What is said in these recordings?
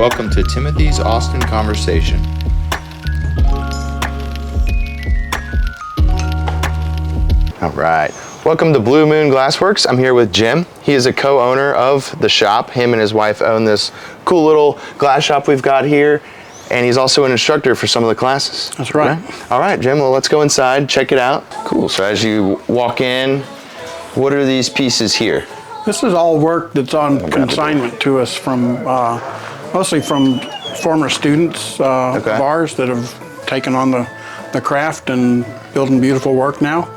Welcome to Timothy's Austin Conversation. All right. Welcome to Moon Glassworks. I'm here with Jim. He is a co-owner of the shop. Him and his wife own this cool little glass shop we've got here. And he's also an instructor for some of the classes. That's right. All right, Jim, well, let's go inside, check it out. Cool, so as you walk in, what are these pieces here? This is all work that's on consignment to us from, mostly from former students of ours that have taken on the craft and building beautiful work now.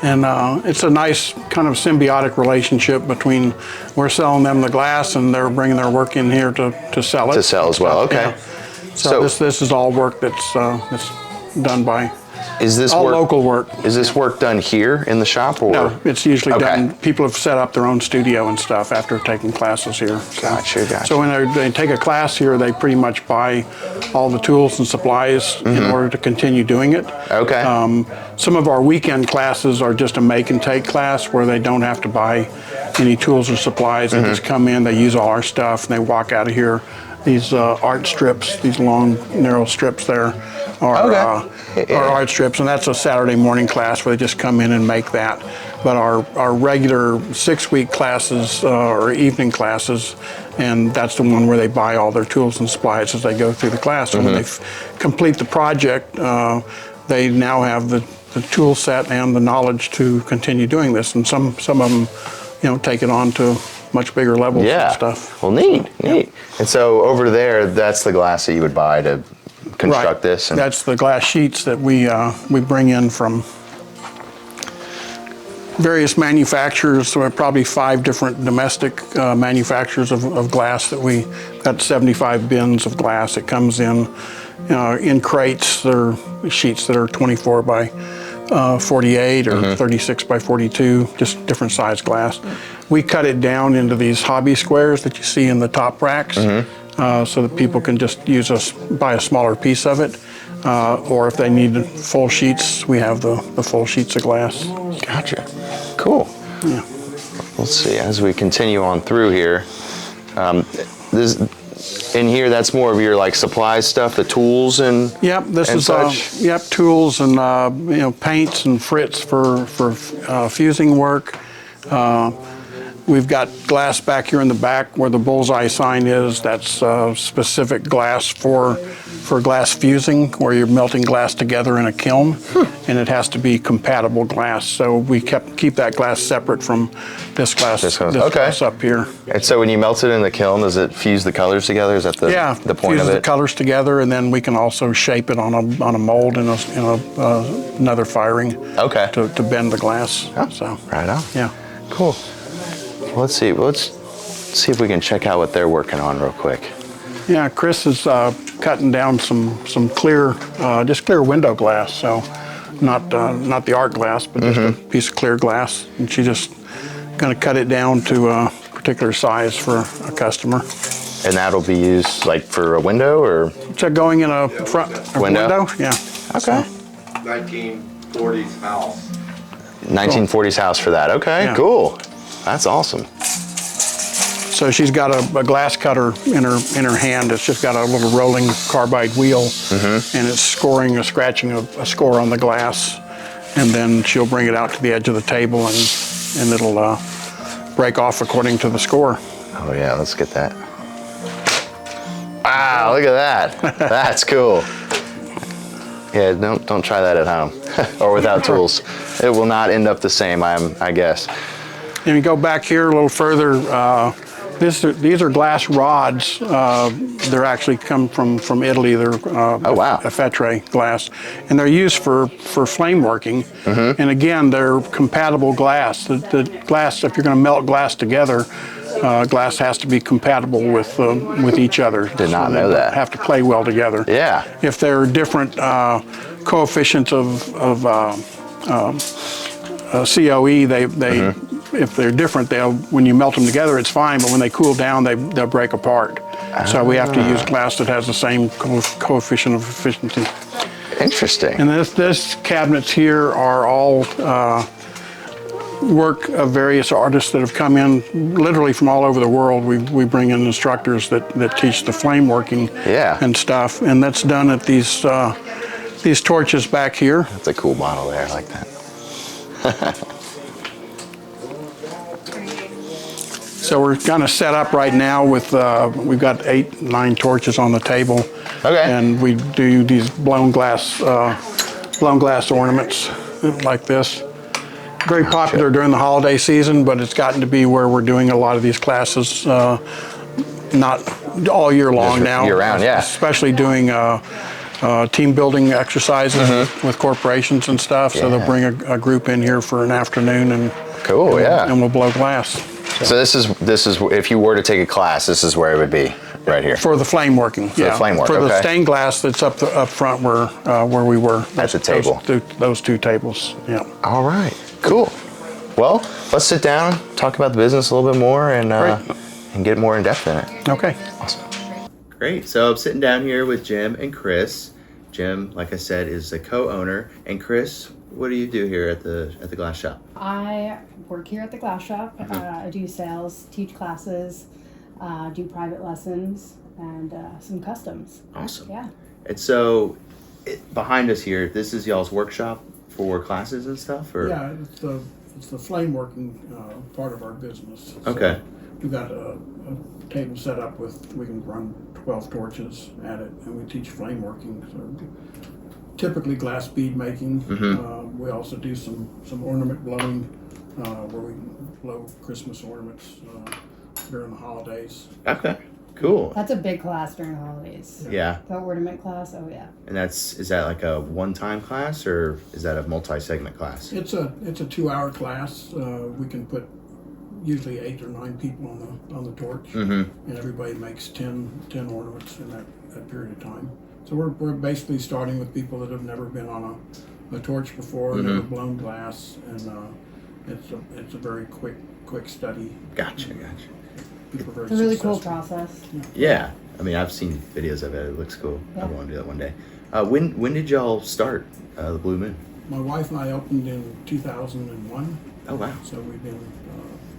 And it's a nice kind of symbiotic relationship between we're selling them the glass and they're bringing their work in here to sell it. To sell as well, okay. Yeah. So this is all work that's done by all local work. Is this work done here in the shop? Or? No, it's usually done. People have set up their own studio and stuff after taking classes here. Gotcha. So when they take a class here, they pretty much buy all the tools and supplies in order to continue doing it. Okay. Some of our weekend classes are just a make and take class where they don't have to buy any tools or supplies. They just come in, they use all our stuff, and they walk out of here. These art strips, these long, narrow strips there, are art strips, and that's a Saturday morning class where they just come in and make that. But our regular 6-week classes are evening classes, and that's the one where they buy all their tools and supplies as they go through the class. And when they complete the project, they now have the tool set and the knowledge to continue doing this. And some of them, take it on to much bigger levels and stuff. Well, neat. And so over there, that's the glass that you would buy to construct this? And that's the glass sheets that we bring in from various manufacturers. So probably 5 different domestic manufacturers of glass that we got 75 bins of glass that comes in crates. They're sheets that are 24 by 48 or 36 by 42, just different size glass. We cut it down into these hobby squares that you see in the top racks, so that people can just buy a smaller piece of it, or if they need full sheets, we have the full sheets of glass. Gotcha. Cool. Yeah. Let's see, as we continue on through here, in here, that's more of your like supplies stuff, the tools and this is such? Tools and paints and frits for fusing work. We've got glass back here in the back where the bullseye sign is. That's specific glass for glass fusing, where you're melting glass together in a kiln, and it has to be compatible glass. So we keep that glass separate from this glass. Glass up here. And so when you melt it in the kiln, does it fuse the colors together? Is that the point of it? Fuses the colors together, and then we can also shape it on a mold in another firing. To bend the glass. Oh, so right on. Yeah. Cool. Let's see if we can check out what they're working on real quick. Yeah, Kris is cutting down some clear, just clear window glass. So not the art glass, but just a piece of clear glass. And she's just going to cut it down to a particular size for a customer. And that'll be used like for a window or? So going in a front window? Yeah. Okay. 1940s house. 1940s house for that. Okay, cool. That's awesome. So she's got a glass cutter in her hand. It's just got a little rolling carbide wheel, and it's scratching a score on the glass, and then she'll bring it out to the edge of the table, and it'll break off according to the score. Oh yeah, let's get that. Wow, look at that. That's cool. Yeah, don't try that at home or without tools. It will not end up the same, I guess. And you go back here a little further. These are glass rods. They're actually come from Italy. They're Fetre glass, and they're used for flame working. And again, they're compatible glass. The glass, if you're going to melt glass together, glass has to be compatible with each other. Did not know that. Have to play well together. Yeah. If they're different coefficients of COE, if they're different, when you melt them together, it's fine, but when they cool down, they'll break apart. So we have to use glass that has the same coefficient of efficiency. Interesting. And this cabinets here are all work of various artists that have come in literally from all over the world. We bring in instructors that teach the flame working and stuff, and that's done at these torches back here. That's a cool model there, I like that. So we're kind of set up right now with, we've got 8-9 torches on the table. Okay. And we do these blown glass ornaments like this. Very popular during the holiday season, but it's gotten to be where we're doing a lot of these classes, not all year long now. Year round, yeah. Especially doing team building exercises with corporations and stuff. So they'll bring a group in here for an afternoon and we'll blow glass. So this is if you were to take a class, this is where it would be, right here. For the flame working, For the flame work, For the stained glass that's up front where we were. At the table. Those 2 tables, yeah. All right, cool. Well, let's sit down, talk about the business a little bit more, and get more in depth in it. Okay. Awesome. Great. So I'm sitting down here with Jim and Kris. Jim, like I said, is the co-owner, and Kris, what do you do here at the glass shop? I work here at the glass shop. I do sales, teach classes, do private lessons, and some customs. Awesome. Yeah. And so, behind us here, this is y'all's workshop for classes and stuff, or? Yeah, it's the flame working part of our business. Okay. So we've got a table set up we can run 12 torches at it, and we teach flame working. So typically glass bead making. We also do some ornament blowing, where we blow Christmas ornaments during the holidays. Okay, cool. That's a big class during the holidays. Yeah. The ornament class, oh yeah. And is that like a one-time class, or is that a multi-segment class? It's a 2-hour class. We can put usually 8 or 9 people on the torch, and everybody makes 10 ornaments in that period of time. So we're basically starting with people that have never been on a torch before, never blown glass, and it's a very quick study. Gotcha. It's a really cool process. Yeah. I mean, I've seen videos of it. It looks cool. Yeah. I want to do that one day. When did y'all start the Blue Moon? My wife and I opened in 2001. Oh wow. So we've been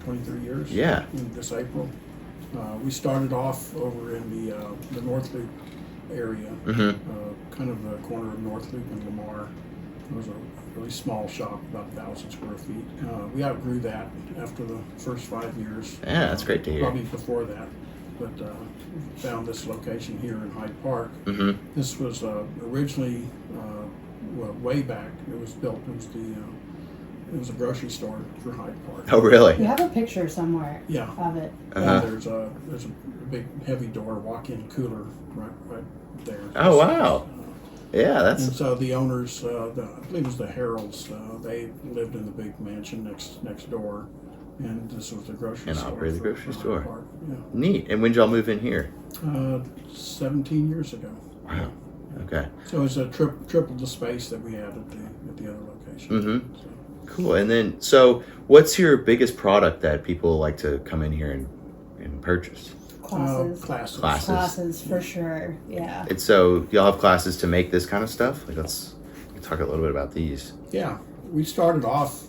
23 years. Yeah. In this April. We started off over in the North Loop area, kind of the corner of North Loop and Lamar. It was a really small shop, about 1,000 square feet. We outgrew that after the first 5 years. Yeah, that's great to hear. Probably before that, but found this location here in Hyde Park. This was originally, way back. It was built. It was a grocery store for Hyde Park. Oh really? You have a picture somewhere of it. There's a big heavy door, walk-in cooler right there. Oh wow. Yeah, And so the owners, I believe it was the Heralds, they lived in the big mansion next door, and this was the grocery store. And operated the grocery store. Park. Yeah. Neat. And when did y'all move in here? 17 years ago. Wow. Okay. So it's a triple the space that we had at the other location. So. Cool. And then, so what's your biggest product that people like to come in here and purchase? Classes for sure. Yeah. And so y'all have classes to make this kind of stuff? Like let's talk a little bit about these. Yeah, we started off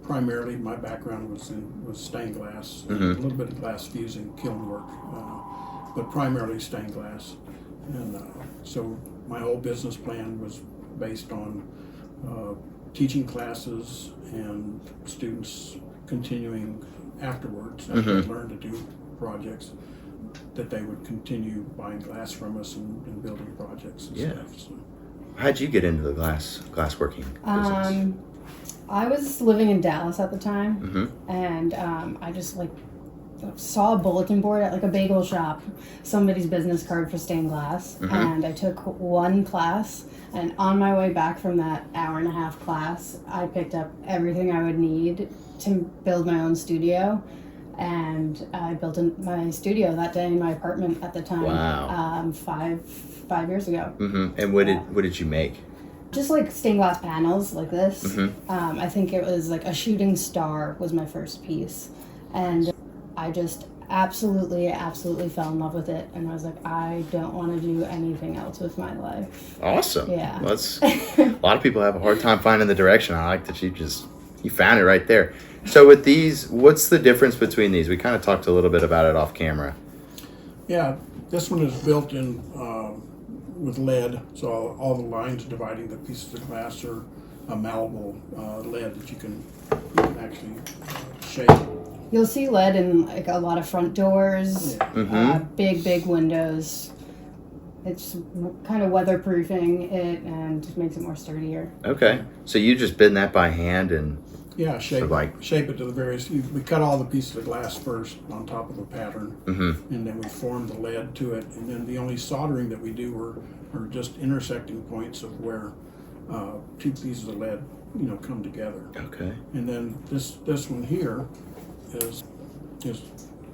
primarily. My background was stained glass, a little bit of glass fusing, kiln work, but primarily stained glass. And so my whole business plan was based on teaching classes and students continuing afterwards as they learn to do projects, that they would continue buying glass from us and building projects and stuff. So. How'd you get into the glass working business? I was living in Dallas at the time, and I just saw a bulletin board at a bagel shop, somebody's business card for stained glass, and I took one class, and on my way back from that hour-and-a-half class, I picked up everything I would need to build my own studio. And I built my studio that day in my apartment at the time. Wow. 5 years ago. And what did you make? Just stained glass panels like this. I think it was a shooting star was my first piece, and I just absolutely fell in love with it. And I was like, I don't want to do anything else with my life. Awesome. Yeah. Well, a lot of people have a hard time finding the direction. I like that you found it right there. So with these, what's the difference between these? We kind of talked a little bit about it off camera. Yeah, this one is built in with lead, so all the lines dividing the pieces of glass are a malleable lead that you can actually shape. You'll see lead in like a lot of front doors, Yeah. big windows. It's kind of weatherproofing it and makes it more sturdier. Okay. So you just bend that by hand and Yeah, shape, like- shape it to the various. We cut all the pieces of glass first on top of a pattern, and then we form the lead to it. And then the only soldering that we do are just intersecting points of where two pieces of lead, come together. okay. And then this one here is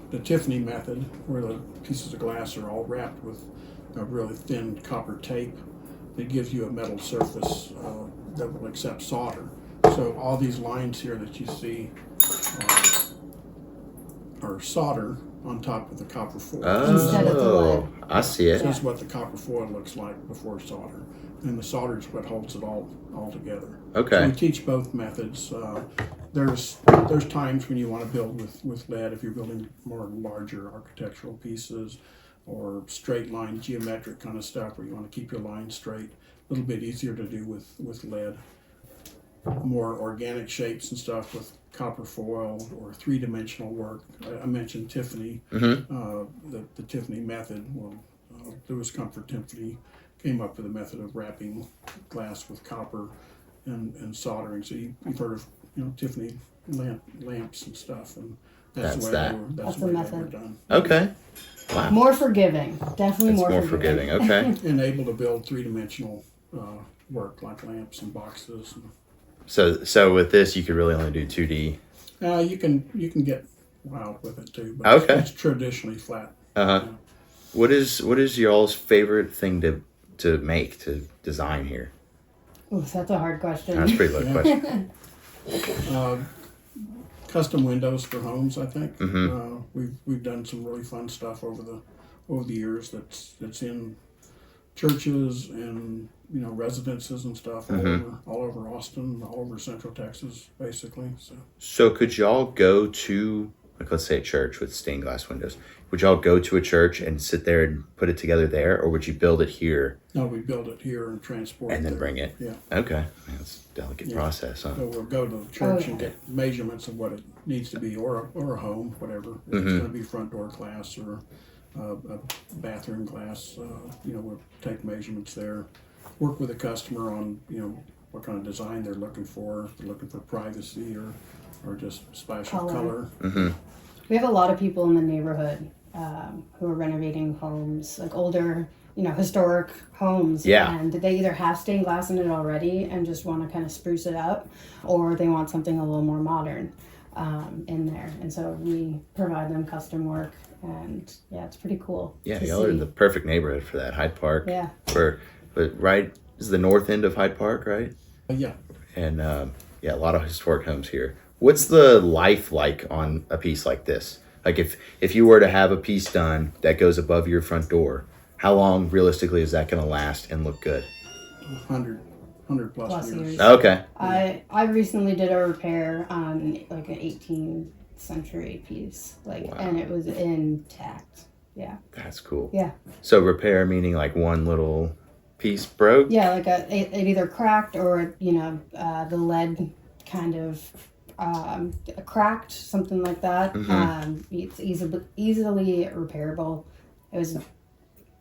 the Tiffany method, where the pieces of glass are all wrapped with a really thin copper tape that gives you a metal surface that will accept solder. So all these lines here that you see are solder on top of the copper foil. Instead of the Oh, lead. I see it. This is what the copper foil looks like before solder. And the solder is what holds it all together. Okay. So we teach both methods. There's times when you want to build with lead if you're building more larger architectural pieces or straight line geometric kind of stuff where you want to keep your lines straight. A little bit easier to do with lead. More organic shapes and stuff with copper foil or three-dimensional work. I mentioned Tiffany, the Tiffany method. Well, Lewis Comfort Tiffany came up with a method of wrapping glass with copper and soldering. So you've heard of Tiffany lamps and stuff, and that's the way that. they were. That's the the way they were method. done. Okay. Wow. More forgiving, definitely It's more, more forgiving. Okay. And able to build three-dimensional work like lamps and boxes. So with this, you could really only do 2D. You can get wild with it too, but Okay. it's traditionally flat. What is y'all's favorite thing to make, to design here? Ooh, that's a hard question. That's a pretty low question. Custom windows for homes, I think. We've done some really fun stuff over the years that's in churches and residences and stuff all over Austin, all over Central Texas, basically. So could y'all go to, like, let's say a church with stained glass windows? Would y'all go to a church and sit there and put it together there, or would you build it here No, we build it here and transport it and then there. bring it? Yeah. Okay. Man, that's a delicate process, huh? So we'll go to the church yeah. and get measurements of what it needs to be, or a home, whatever. If it's going to be front door glass or a bathroom glass, we'll take measurements there. Work with the customer on what kind of design they're looking for. If they're looking for privacy or just splash of Color. color. We have a lot of people in the neighborhood who are renovating homes, like older, historic homes. Yeah. And they either have stained glass in it already and just want to kind of spruce it up, or they want something a little more modern in there. And so we provide them custom work, and yeah, it's pretty cool. Yeah, to y'all are see. the perfect neighborhood for that. Hyde Park. Yeah. But right is the north end of Hyde Park, right? Yeah. And a lot of historic homes here. What's the life like on a piece like this? Like if you were to have a piece done that goes above your front door, how long realistically is that going to last and look good? 100 plus Plus years. years. Okay. I recently did a repair on like an 18th century piece, and it was intact. Yeah. That's cool. Yeah. So repair meaning like one little piece broke? Yeah, like it either cracked or the lead kind of cracked, something like that. It's easily repairable. It was a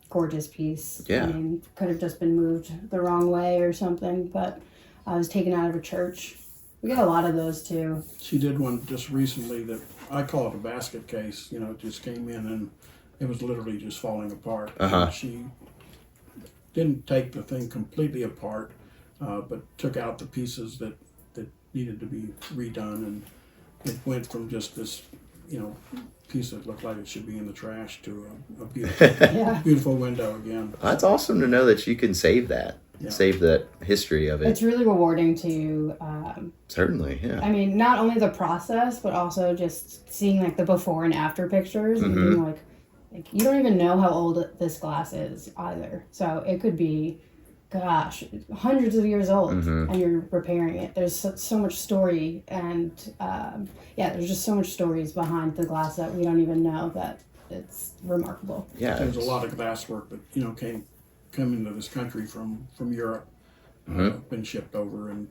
gorgeous piece. Yeah. I mean, could have just been moved the wrong way or something, but I was taken out of a church. We get a lot of those too. She did one just recently that I call it a basket case. It just came in and it was literally just falling apart. And she didn't take the thing completely apart, but took out the pieces that needed to be redone, and it went from just this, piece that looked like it should be in the trash to a beautiful, beautiful window again. That's awesome to know that you can save that. Yeah. Save that history of it. It's really rewarding to Certainly, yeah. I mean, not only the process, but also just seeing like the before and after pictures and being like you don't even know how old this glass is either. So it could be gosh, hundreds of years old, Mm-hmm. and you're repairing it. There's so much story, and there's just so much stories behind the glass that we don't even know, that it's remarkable. Yeah. There's a lot of glass work that come into this country from Europe, been shipped over and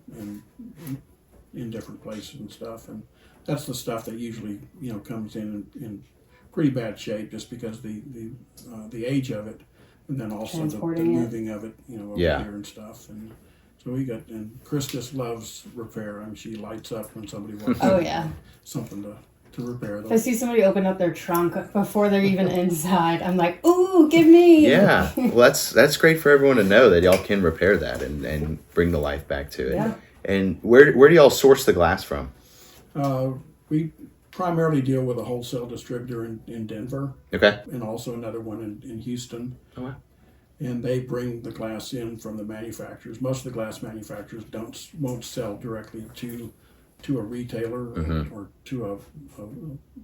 in different places and stuff, and that's the stuff that usually comes in pretty bad shape, just because the age of it, and then also the Transporting it. moving of it over Yeah. here and stuff. And so and Kris just loves repair. I mean, she lights up when somebody wants Oh yeah. something to repair If I them. see somebody open up their trunk before they're even inside, I'm like, ooh, give me. Yeah. Well, that's great for everyone to know that y'all can repair that and bring the life back to it. Yeah. And where do y'all source the glass from? We primarily deal with a wholesale distributor in Denver, Okay. and also another one in Houston. Oh, wow. And they bring the glass in from the manufacturers. Most of the glass manufacturers won't sell directly to a retailer or to a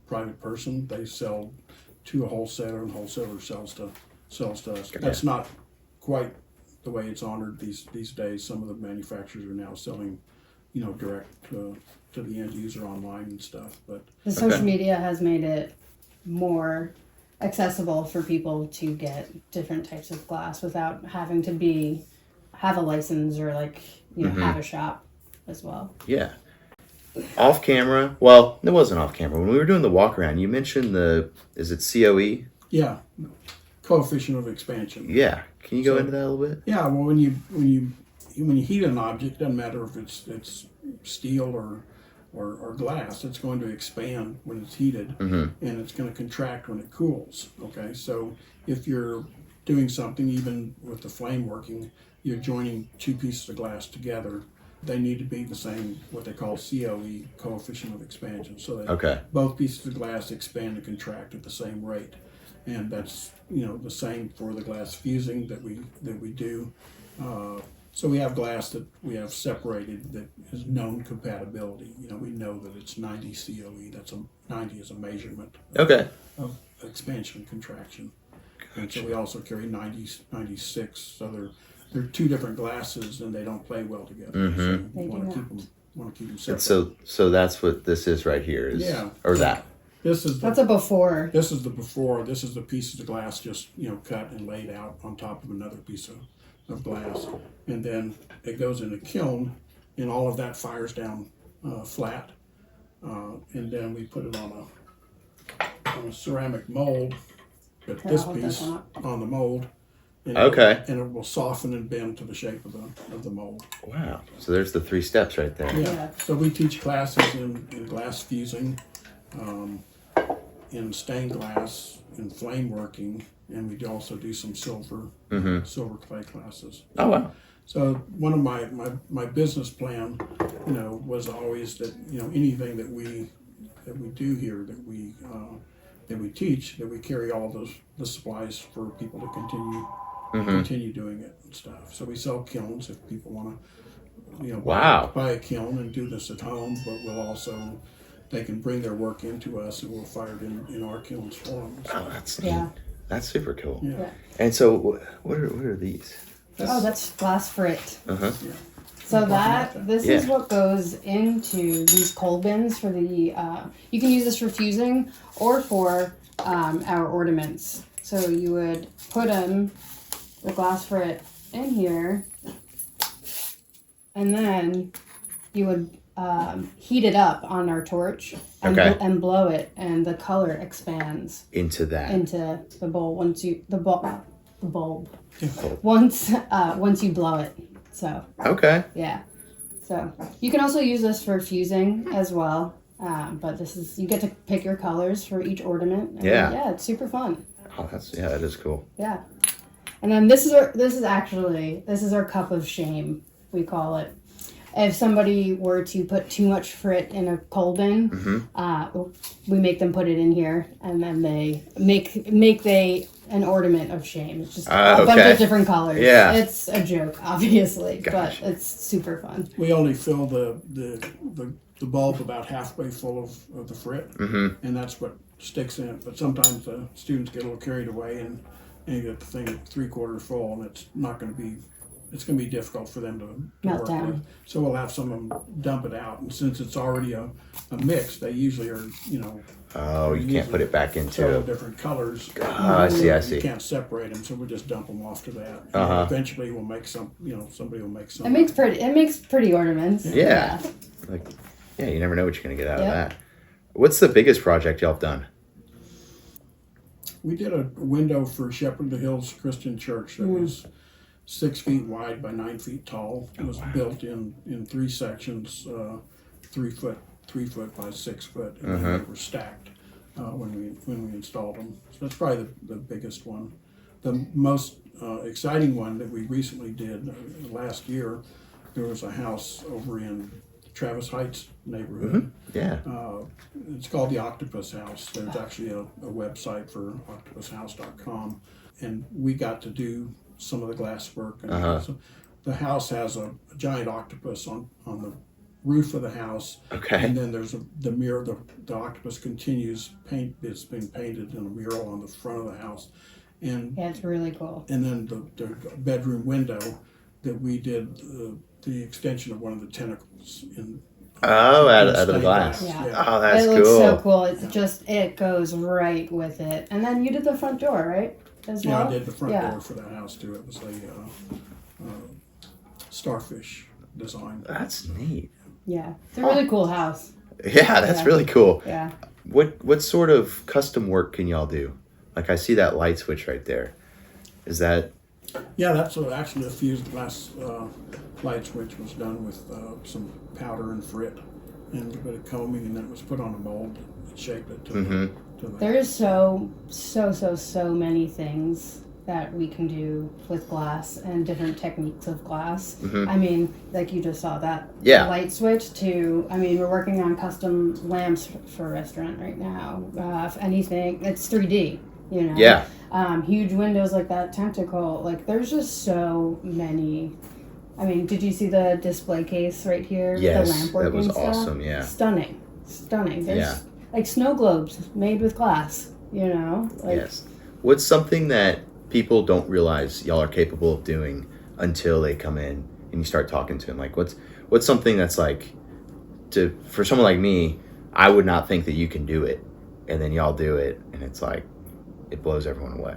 private person. They sell to a wholesaler, and wholesaler sells to us. That's not quite the way it's honored these days. Some of the manufacturers are now selling, direct to the end user online and stuff. But The social media has made it more accessible for people to get different types of glass without having to have a license or have a shop as well. Yeah. Off camera. Well, it wasn't off camera. When we were doing the walk around, you mentioned is it COE? yeah, coefficient of expansion. Yeah. Can you go So- into that a little bit? Yeah, well, when you heat an object, doesn't matter if it's steel or glass, it's going to expand when it's heated, and it's going to contract when it cools. Okay, so if you're doing something, even with the flame working, you're joining two pieces of glass together. They need to be the same, what they call COE, coefficient of expansion, so that both pieces of glass expand and contract at the same rate. And that's the same for the glass fusing that we do. So we have glass that we have separated that is known compatibility. We know that it's 90 COE. 90 is a measurement of expansion and contraction. And so we also carry 90, 96. So they're two different glasses, and they don't play well together. So They you want do to keep them And separate. so that's what this is right here. Or that. That's a before. This is the before. This is the pieces of glass just cut and laid out on top of another piece of glass, and then it goes in a kiln, and all of that fires down flat, and then we put it on a ceramic mold. Put Here, this I'll hold piece this one on the mold. And and it will soften and bend to the shape of the mold. Wow. So there's the 3 steps right there. Yeah. So we teach classes in glass fusing, in stained glass, in flame working, and we also do some silver clay classes. Oh, wow. So one of my business plan, was always that anything that we do here, that we teach, that we carry all the supplies for people to continue doing it and stuff. So we sell kilns if people want to, buy a kiln and do this at home. But they can bring their work into us, and we'll fire it in our kilns for them. So, Oh, that's neat. Yeah. That's super cool. yeah. And so what are these? That's glass frit. Uh-huh. Yeah. So Important. this is what goes into these coal bins for the. You can use this for fusing or for our ornaments. So you would put the glass frit in here, and then you would heat it up on our torch and blow it, and the color expands Into that. into the bowl once the bulb once you blow it. So Okay. yeah, so you can also use this for fusing as well. But you get to pick your colors for each ornament. And yeah, it's super fun. Oh, that is cool. Yeah, and then this is our cup of shame, we call it. If somebody were to put too much frit in a coal bin, we make them put it in here, and then they make an ornament of shame. It's just a bunch of different colors. Yeah. It's a joke, obviously, Gotcha. but it's super fun. We only fill the bulb about halfway full of the frit, and that's what sticks in it. But sometimes the students get a little carried away and you get the thing 3/4 full, and it's not going to be it's going to be difficult for them to Melt work down. with. So we'll have some of them dump it out, and since it's already a mix, they usually are, Oh, you can't put it back several into. different colors. Oh, I see. You see. can't separate them, so we'll just dump them off to that. And Uh-huh. eventually, we'll make some. Somebody will make some. It makes pretty ornaments. Yeah. Like, yeah, you never know what you're gonna get out of Yep. that. What's the biggest project y'all have done? We did a window for Shepherd of the Hills Christian Church that was 6 feet wide by 9 feet tall. It was built in 3 sections, 3 foot by 6 foot, and then they were stacked when we installed them. So that's probably the biggest one. The most exciting one that we recently did last year, there was a house over in Travis Heights neighborhood. Yeah. It's called the Octopus House. There's actually a website for octopushouse.com, and we got to do some of the glass work. And so the house has a giant octopus on the roof of the house. Okay. And then there's the mirror. The octopus continues paint. It's been painted in a mural on the front of the house, and Yeah, it's really cool. and then the bedroom window that we did the extension of one of the tentacles in. Oh, out of the stained glass. Yeah. Oh, that's it looks cool. so cool. It goes right with it. And then you did the front door, right? As Yeah, well? I did the front Yeah. door for that house too. It was a starfish design. That's neat. Yeah. It's a really cool house. Yeah, that's Yeah. really cool. Yeah. What sort of custom work can y'all do? Like I see that light switch right there. Is that Yeah, that's actually a fused glass light switch was done with some powder and frit and a bit of combing, and then it was put on a mold and shaped it to the. There is so many things that we can do with glass and different techniques of glass. I mean, like you just saw that light switch to, I mean, we're working on custom lamps for a restaurant right now. If anything, it's 3D, Yeah. Huge windows like that tentacle. Like there's just so many. I mean, did you see the display case right here? Yes, the lamp work that was and stuff? awesome, yeah. Stunning. There's Yeah. like snow globes made with glass, Like, Yes. What's something that people don't realize y'all are capable of doing until they come in and you start talking to them? Like what's something that's like for someone like me, I would not think that you can do it, and then y'all do it and it's like it blows everyone away.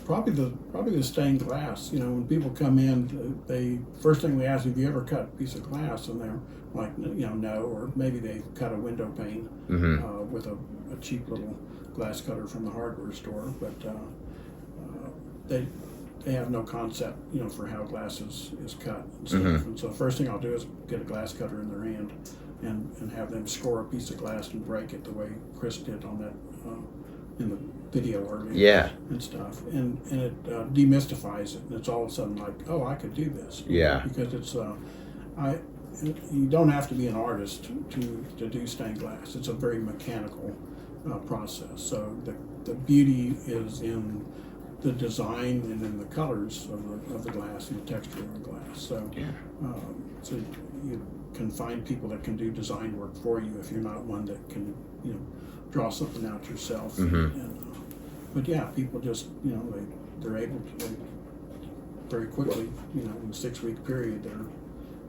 Probably the stained glass. When people come in, they first thing we ask, have you ever cut a piece of glass? And they're like, no, or maybe they cut a window pane with a cheap little glass cutter from the hardware store, but they have no concept, for how glass is cut and stuff. And so the first thing I'll do is get a glass cutter in their hand and have them score a piece of glass and break it the way Chris did on that in the video earlier. Yeah. And stuff, and it demystifies it, and it's all of a sudden like, oh, I could do this. Yeah. Because it's you don't have to be an artist to do stained glass. It's a very mechanical process. So the beauty is in the design and in the colors of the glass and the texture of the glass. So so you can find people that can do design work for you if you're not one that can draw something out yourself. But yeah, people just they're able to very quickly in a 6-week period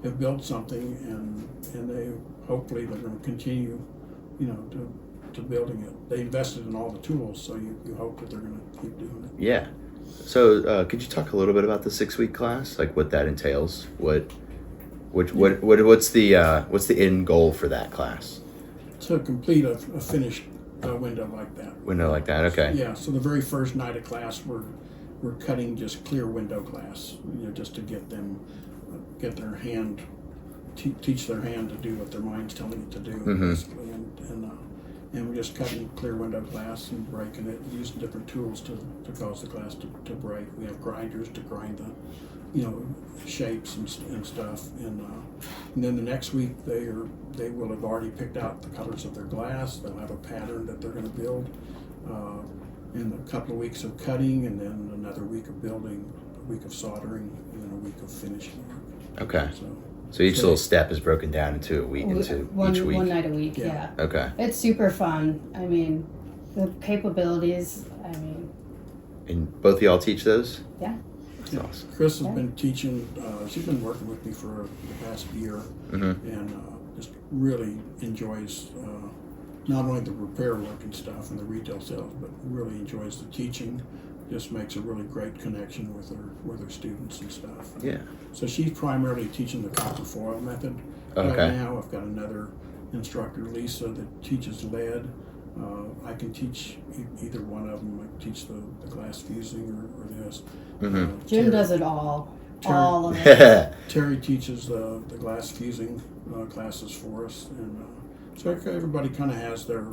they've built something and they hopefully they're going to continue to building it. They invested in all the tools, so you hope that they're going to keep doing it. Yeah. So could you talk a little bit about the 6-week class, like what that entails? What's the end goal for that class? To complete a finished window like that. Window like that, okay. Yeah. So the very first night of class, we're cutting just clear window glass, just to get them get their hand teach their hand to do what their mind's telling it to do, basically, and we're just cutting clear window glass and breaking it, using different tools to cause the glass to break. We have grinders to grind the shapes and stuff, and then the next week they will have already picked out the colors of their glass. They'll have a pattern that they're going to build in a couple of weeks of cutting, and then another week of building, a week of soldering, and then a week of finishing work. Okay. So each little step is broken down into a week, each week. One night a week, yeah. Okay. It's super fun. I mean, the capabilities, And both of y'all teach those? yeah. That's awesome. Kris has been teaching, she's been working with me for the past year, and just really enjoys not only the repair work and stuff and the retail sales, but really enjoys the teaching. Just makes a really great connection with her students and stuff. Yeah. So she's primarily teaching the copper foil method Okay. right now. I've got another instructor, Lisa, that teaches lead. I can teach either one of them. I can teach the glass fusing or this. Jim does it all. Terry- All of it. Terry teaches the glass fusing classes for us, and so everybody kind of has their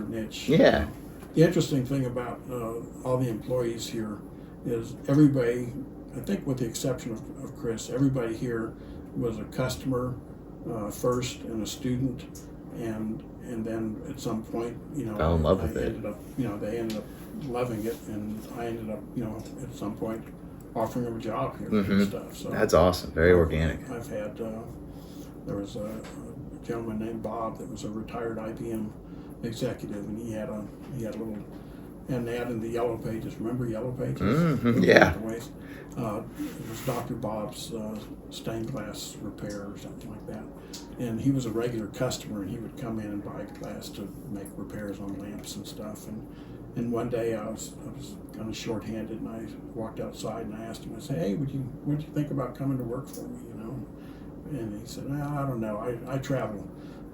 niche. Yeah. The interesting thing about all the employees here is everybody, I think with the exception of Kris, everybody here was a customer first and a student, and then at some point, Fell in love with it. They ended up loving it, and I ended up, at some point offering them a job here and stuff. So That's awesome. Very organic. I've had, there was a gentleman named Bob that was a retired IBM executive, and he had a little an ad in the Yellow Pages. Remember Yellow Pages? Yeah. It was Dr. Bob's stained glass repair or something like that, and he was a regular customer, and he would come in and buy glass to make repairs on lamps and stuff. And one day I was kind of shorthanded, and I walked outside and I asked him. I said, "Hey, what do you think about coming to work for me?" And he said, "I don't know. I travel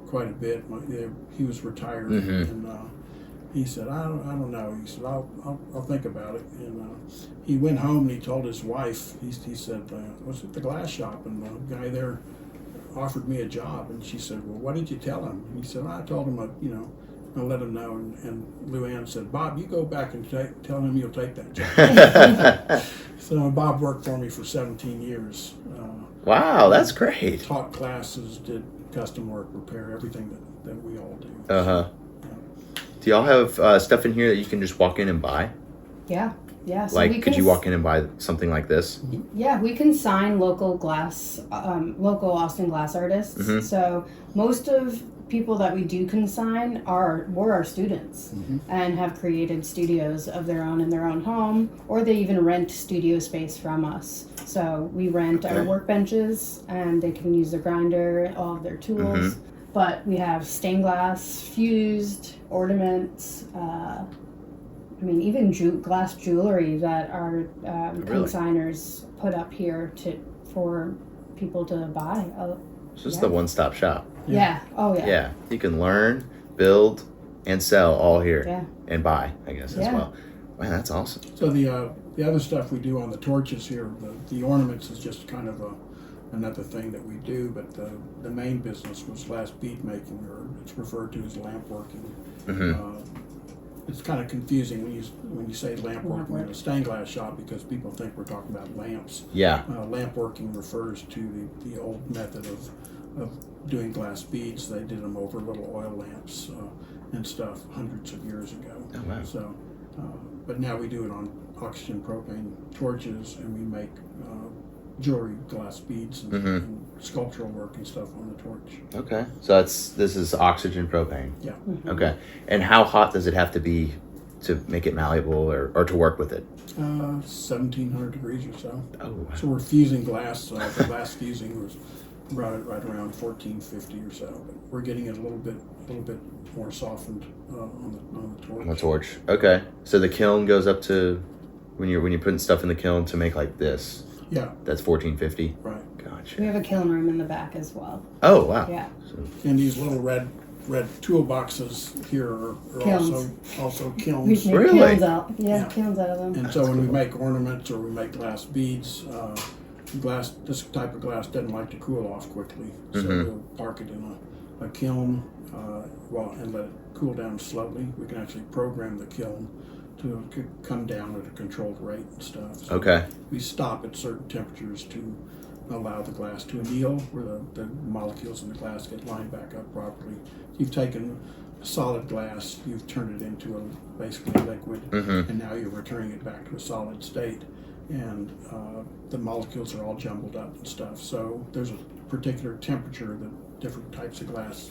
quite a bit." He was retired, and he said, "I don't know." He said, "I'll think about it." And he went home and he told his wife. He said, "Was at the glass shop, and the guy there offered me a job." And she said, "Well, what did you tell him?" And he said, "I told him, I'll let him know." And Luann said, "Bob, you go back and tell him you'll take that job." So Bob worked for me for 17 years. Wow, that's great. Taught classes, did custom work, repair, everything that we all do. Do y'all have stuff in here that you can just walk in and buy? Yeah. So Like, could you walk in and buy something like this? Yeah, we can sign local local Austin glass artists. So most of people that we do consign were our students and have created studios of their own in their own home, or they even rent studio space from us. So we rent our workbenches, and they can use their grinder, all of their tools. But we have stained glass, fused ornaments. Even glass jewelry that our consigners put up here for people to buy. It's just the one-stop shop. Yeah. Oh, yeah. Yeah, you can learn, build, and sell all here. Yeah. And buy, I guess, as well. Man, that's awesome. So the other stuff we do on the torches here, the ornaments is just kind of another thing that we do, but the main business was glass bead making, or it's referred to as lamp working. It's kind of confusing when you say lamp working in a stained glass shop, because people think we're talking about lamps. Yeah. Lamp working refers to the old method of doing glass beads. They did them over little oil lamps and stuff hundreds of years ago. Oh, wow. So, but now we do it on oxygen propane torches, and we make jewelry glass beads and sculptural work and stuff on the torch. Okay. So this is oxygen propane. Yeah. Okay. And how hot does it have to be to make it malleable or to work with it? 1,700 degrees or so. Oh, wow. So we're fusing glass. The glass fusing was right around 1450 or so. But we're getting it a little bit more softened on the torch. On the torch. Okay. So the kiln goes up to when you're putting stuff in the kiln to make like this. Yeah. That's 1450. Right. Gotcha. We have a kiln room in the back as well. Oh, wow. Yeah. And these little red toolboxes here are also kilns. We make Really? kilns out. Yeah, Yeah. kilns out of them. And so when we make ornaments or we make glass beads, this type of glass doesn't like to cool off quickly. So we'll park it in a kiln and let it cool down slowly. We can actually program the kiln to come down at a controlled rate and stuff. So Okay. we stop at certain temperatures to allow the glass to anneal, where the molecules in the glass get lined back up properly. You've taken solid glass, you've turned it into basically liquid, and now you're returning it back to a solid state. And the molecules are all jumbled up and stuff. So there's a particular temperature that different types of glass,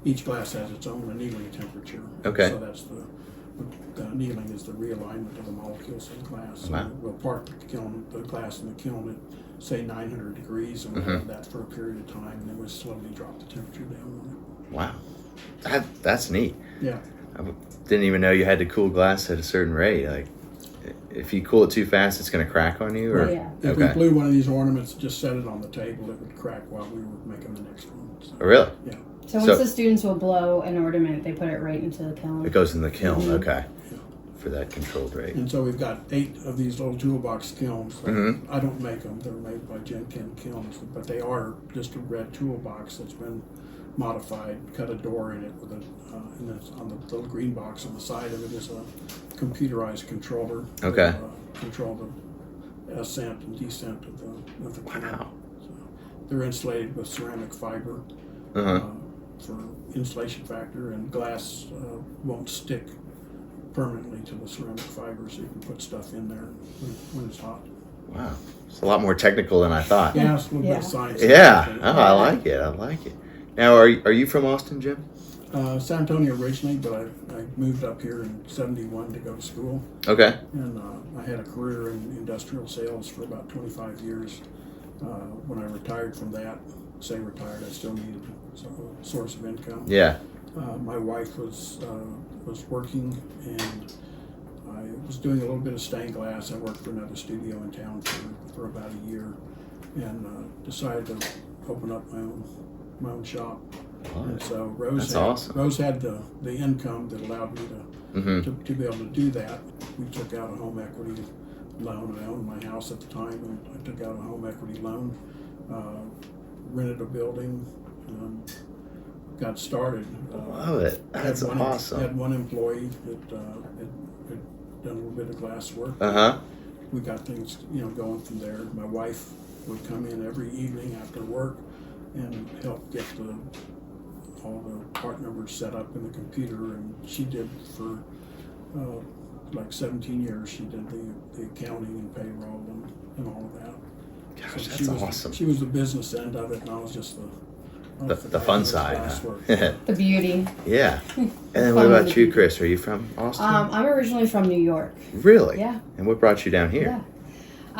each glass has its own annealing temperature. Okay. So that's annealing is the realignment of the molecules in glass. So Wow. we'll park the glass in the kiln at, say, 900 degrees, and we'll have that for a period of time, and then we'll slowly drop the temperature down. Wow. That's neat. Yeah. I didn't even know you had to cool glass at a certain rate. Like, if you cool it too fast, it's going to crack on you? Or? Right. Yeah. If we blew one of these ornaments, just set it on the table, it would crack while we were making the next one. So, Oh, really? yeah. So once the students will blow an ornament, they put it right into the kiln. It goes in the kiln. Mm-hmm. Okay. For that controlled rate. And so we've got 8 of these little toolbox kilns. I don't make them; they're made by Jim Ken Kilns, but they are just a red toolbox that's been modified. Cut a door in it with a, and then on the little green box on the side of it is a computerized controller. Okay. To control the ascent and descent of the kiln. Wow. So they're insulated with ceramic fiber for insulation factor, and glass won't stick permanently to the ceramic fiber, so you can put stuff in there when it's hot. Wow. It's a lot more technical than I thought. Yeah, it's a little bit of science. Yeah. Oh, I like it. I like it. Now, are you from Austin, Jim? San Antonio originally, but I moved up here in '71 to go to school, Okay. and I had a career in industrial sales for about 25 years. When I retired from that, retired, I still needed a source of income. Yeah. My wife was working, and I was doing a little bit of stained glass. I worked for another studio in town for about a year, and decided to open up my own shop. And so Rose had the income that allowed me to be able to do that. We took out a home equity loan. I owned my house at the time, and I took out a home equity loan, rented a building, got started. Love it. That's awesome. Had one employee that had done a little bit of glass work. We got things going from there. My wife would come in every evening after work and help get all the part numbers set up in the computer, and she did for like 17 years. She did the accounting and payroll and all of that. Gosh, So that's awesome. She was the business end of it, and I was just The fun side. Huh? The beauty. Yeah. And then what about you, Kris? Are you from Austin? I'm originally from New York. Really? Yeah. And what brought you down here? Yeah.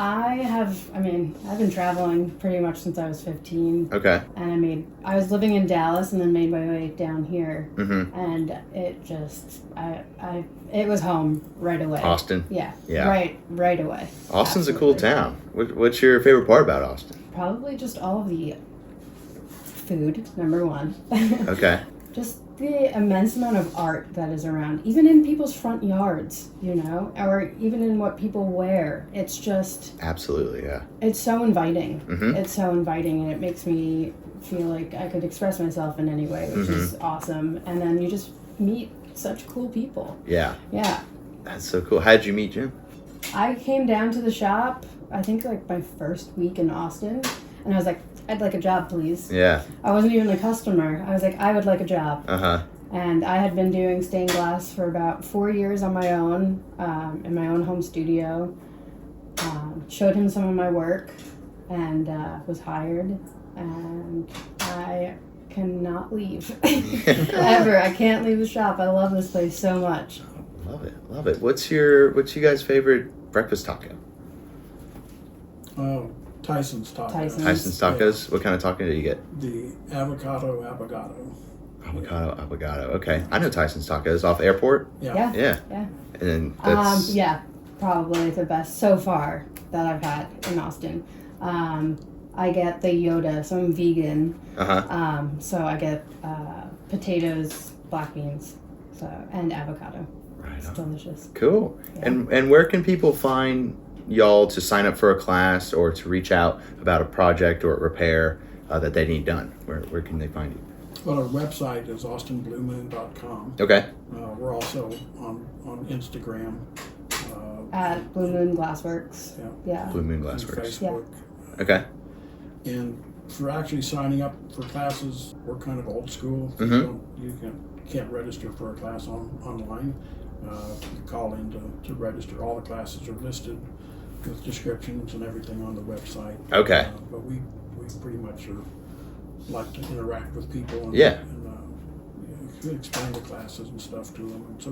I've been traveling pretty much since I was 15. Okay. And I was living in Dallas and then made my way down here. Mm-hmm. And it just, it was home right away. Austin? Yeah. Yeah. Right away. Austin's a cool town. What's your favorite part about Austin? Probably just all of the food, number one. Okay. Just the immense amount of art that is around, even in people's front yards, or even in what people wear. It's just... Absolutely, yeah. It's so inviting. Mm-hmm. It's so inviting, and it makes me feel like I could express myself in any way, which is awesome. And then you just meet such cool people. Yeah. Yeah. That's so cool. How did you meet Jim? I came down to the shop, I think like my first week in Austin, and I was like, I'd like a job, please. Yeah. I wasn't even a customer. I was like, I would like a job. Uh-huh. And I had been doing stained glass for about 4 years on my own, in my own home studio. Showed him some of my work, and was hired. And I cannot leave. Ever. I can't leave the shop. I love this place so much. Love it. Love it. What's you guys' favorite breakfast taco? Tyson's Tacos. Tyson's Tacos? What kind of taco do you get? The avocado abogado. Avocado. Okay. I know Tyson's Tacos off Airport. Yeah. Yeah. Yeah. And then that's... Yeah, probably the best so far that I've had in Austin. I get the Yoda, so I'm vegan. So I get potatoes, black beans, and avocado. Right It's on. delicious. Cool. Yeah. And where can people find y'all to sign up for a class or to reach out about a project or a repair that they need done? Where can they find you? Well, our website is austinbluemoon.com. Okay. We're also on Instagram. At Blue Moon Glassworks. Yeah. Blue Moon and Glassworks. Facebook. Okay. And for actually signing up for classes, we're kind of old school. You can't register for a class online. You call in to register. All the classes are listed with descriptions and everything on the website. Okay. But we pretty much like to interact with people and explain the classes and stuff to them. And so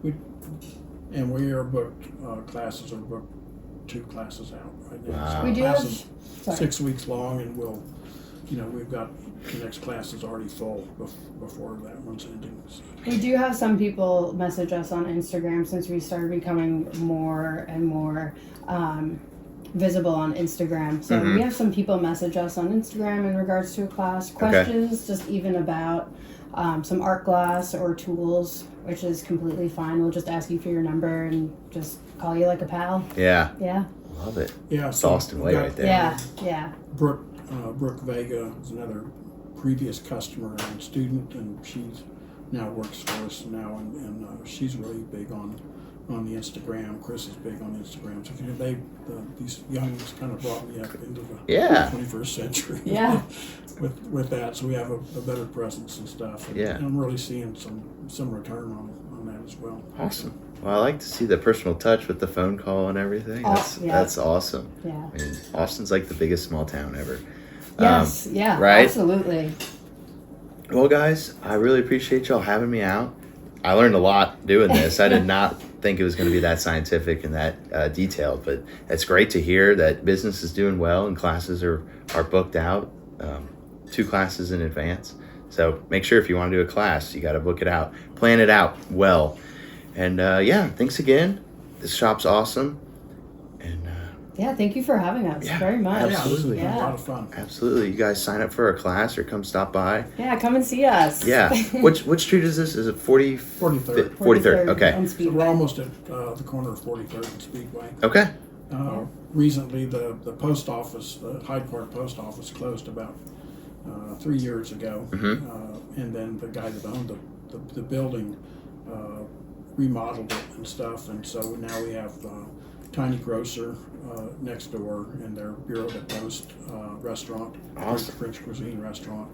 we we are booked, classes are booked 2 classes out right now. Wow. So We do class have- is sorry. 6 weeks long, and we've got the next class is already full before that one's ending. So. We do have some people message us on Instagram since we started becoming more and more visible on Instagram. So we have some people message us on Instagram in regards to a class, questions, just even about some art class or tools, which is completely fine. We'll just ask you for your number and just call you like a pal. Yeah. Yeah. Love it. Yeah, It's so Austin we've way got right there. Yeah. Brooke Vega is another previous customer and student, and she's now works for us now, and she's really big on the Instagram. Chris is big on Instagram. So these youngs kind of brought me up into the 21st century. Yeah. with that, so we have a better presence and stuff. And, Yeah. and I'm really seeing some return on that as well. Awesome. Well, I like to see the personal touch with the phone call and everything. That's awesome. Yeah. I mean, Austin's like the biggest small town ever. Yes. Yeah. right? Absolutely. Well, guys, I really appreciate y'all having me out. I learned a lot doing this. I did not think it was going to be that scientific and that detailed, but it's great to hear that business is doing well and classes are booked out, 2 classes in advance. So make sure if you want to do a class, you got to book it out, plan it out well. And thanks again. This shop's awesome. And Yeah. Thank you for having us Yeah, very much. absolutely. Yeah, this has been a Yeah. lot of fun. absolutely, you guys sign up for a class or come stop by. Yeah. Come and see us. Yeah. Which street is this? Is it 43rd. 43rd. Okay. And So we're Speedway. almost at the corner of 43rd and Speedway. Okay. Recently, the post office, the Hyde Park post office, closed about 3 years ago, and then the guy that owned the building remodeled it and stuff, and so now we have Tiny Grocer next door and their Bureau de Post restaurant, Awesome. French cuisine restaurant,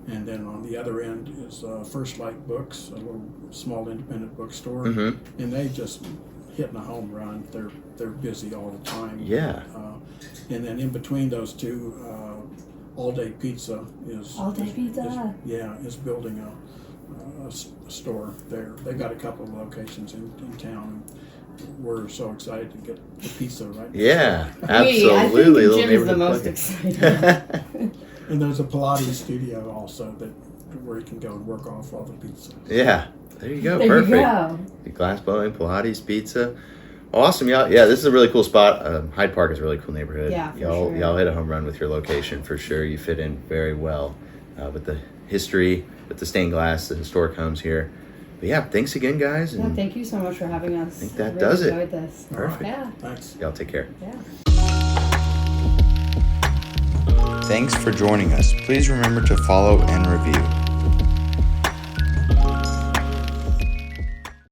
and then on the other end is First Light Books, a little small independent bookstore, and they just hitting a home run. They're busy all the time. Yeah. And then in between those two, All Day Pizza is All Day Pizza. is building a store there. They've got a couple of locations in town. We're so excited to get the pizza right next Yeah, door. absolutely. I Little think Jim is the neighborhood most plug-in. excited. And there's a Pilates studio also where you can go and work off all the pizza. Yeah, there you go. There Perfect. you go. Glass blowing, Pilates, pizza. Awesome, y'all. Yeah, this is a really cool spot. Hyde Park is a really cool neighborhood. Yeah, for y'all, sure. y'all hit a home run with your location for sure. You fit in very well with the history, with the stained glass, the historic homes here. But yeah, thanks again, guys. Yeah, thank you so much for having us. I think that Really does it. enjoyed this. Perfect. Yeah. Thanks. Y'all take care. Yeah. Thanks for joining us. Please remember to follow and review.